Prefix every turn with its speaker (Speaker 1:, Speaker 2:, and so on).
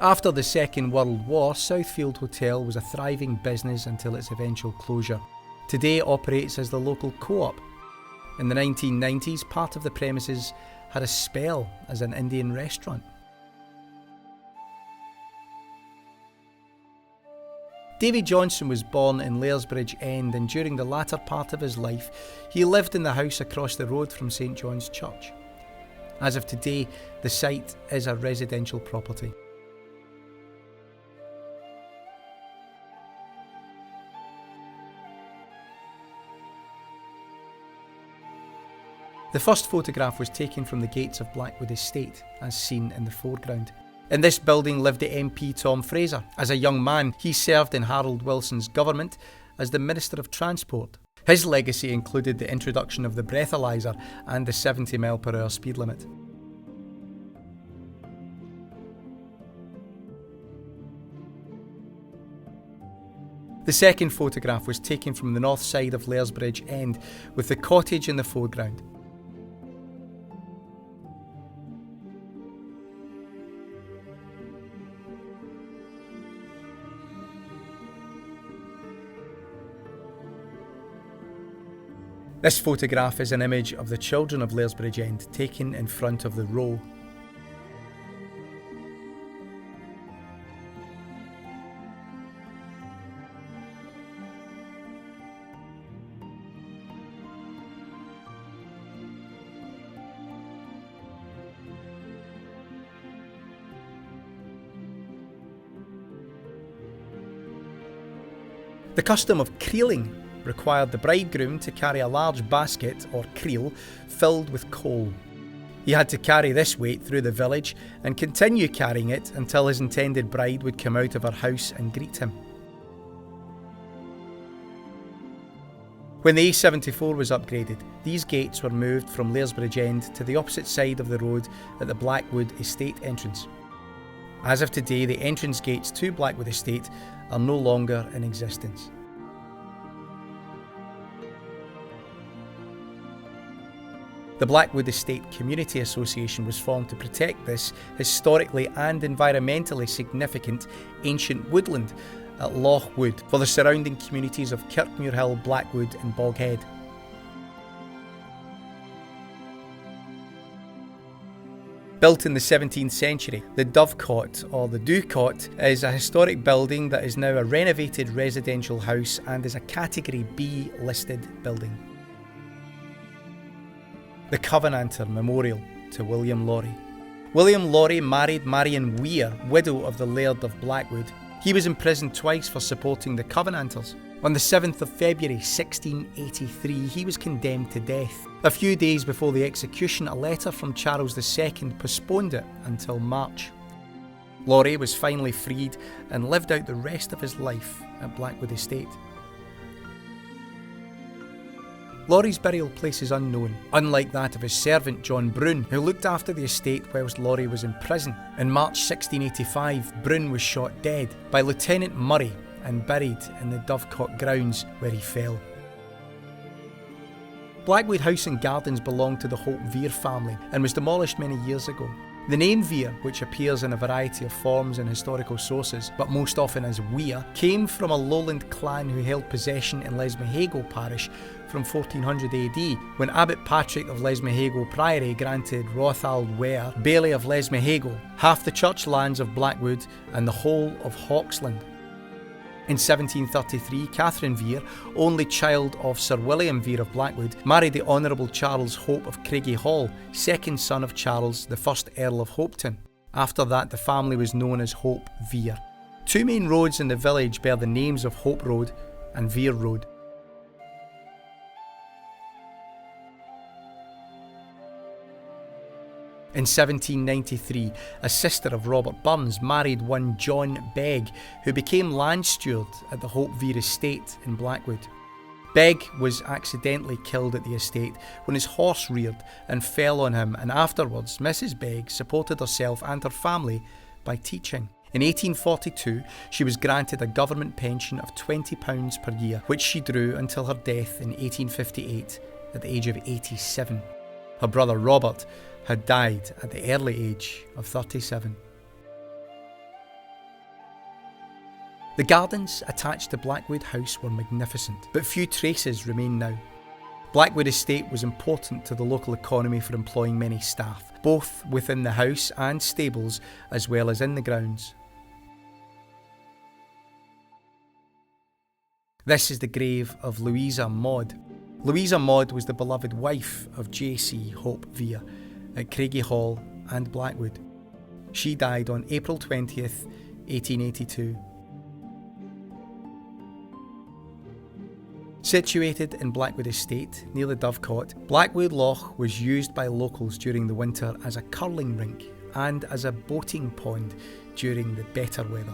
Speaker 1: After the Second World War, Southfield Hotel was a thriving business until its eventual closure. Today operates as the local co-op. In the 1990s, part of the premises had a spell as an Indian restaurant. Davy Johnson was born in Laresbridge End, and during the latter part of his life, he lived in the house across the road from St John's Church. As of today, the site is a residential property. The first photograph was taken from the gates of Blackwood Estate, as seen in the foreground. In this building lived the MP Tom Fraser. As a young man, he served in Harold Wilson's government as the Minister of Transport. His legacy included the introduction of the breathalyser and the 70 mph speed limit. The second photograph was taken from the north side of Laresbridge End, with the cottage in the foreground. This photograph is an image of the children of Laresbridge End taken in front of the row. The custom of creeling required the bridegroom to carry a large basket, or creel, filled with coal. He had to carry this weight through the village and continue carrying it until his intended bride would come out of her house and greet him. When the A74 was upgraded, these gates were moved from Laresbridge End to the opposite side of the road at the Blackwood Estate entrance. As of today, the entrance gates to Blackwood Estate are no longer in existence. The Blackwood Estate Community Association was formed to protect this historically and environmentally significant ancient woodland at Lochwood for the surrounding communities of Kirkmuirhill, Blackwood and Boghead. Built in the 17th century, the Dovecot, or the Dewcot, is a historic building that is now a renovated residential house and is a Category B listed building. The Covenanter Memorial to William Laurie. William Laurie married Marion Weir, widow of the Laird of Blackwood. He was imprisoned twice for supporting the Covenanters. On the 7th of February 1683, he was condemned to death. A few days before the execution, a letter from Charles II postponed it until March. Laurie was finally freed and lived out the rest of his life at Blackwood Estate. Laurie's burial place is unknown, unlike that of his servant John Brune, who looked after the estate whilst Laurie was in prison. In March 1685, Brune was shot dead by Lieutenant Murray and buried in the Dovecot grounds where he fell. Blackwood House and Gardens belonged to the Hope Veer family and was demolished many years ago. The name Veer, which appears in a variety of forms in historical sources, but most often as Weir, came from a lowland clan who held possession in Lesmahago parish from 1400 AD, when Abbot Patrick of Lesmahago Priory granted Rothald Ware, Bailey of Lesmahago, half the church lands of Blackwood and the whole of Hawksland. In 1733, Catherine Veer, only child of Sir William Veer of Blackwood, married the Honourable Charles Hope of Craigie Hall, second son of Charles, the first Earl of Hopeton. After that, the family was known as Hope Veer. Two main roads in the village bear the names of Hope Road and Veer Road. In 1793, a sister of Robert Burns married one John Begg, who became land steward at the Hope Veer estate in Blackwood. Begg was accidentally killed at the estate when his horse reared and fell on him, and afterwards Mrs. Begg supported herself and her family by teaching. In 1842, she was granted a government pension of £20 per year, which she drew until her death in 1858 at the age of 87. Her brother Robert had died at the early age of 37. The gardens attached to Blackwood House were magnificent, but few traces remain now. Blackwood Estate was important to the local economy for employing many staff, both within the house and stables, as well as in the grounds. This is the grave of Louisa Maud. Louisa Maud was the beloved wife of J.C. Hope Vere at Kirkmuirhill and Blackwood. She died on April 20th, 1882. Situated in Blackwood Estate, near the Dovecote, Blackwood Loch was used by locals during the winter as a curling rink and as a boating pond during the better weather.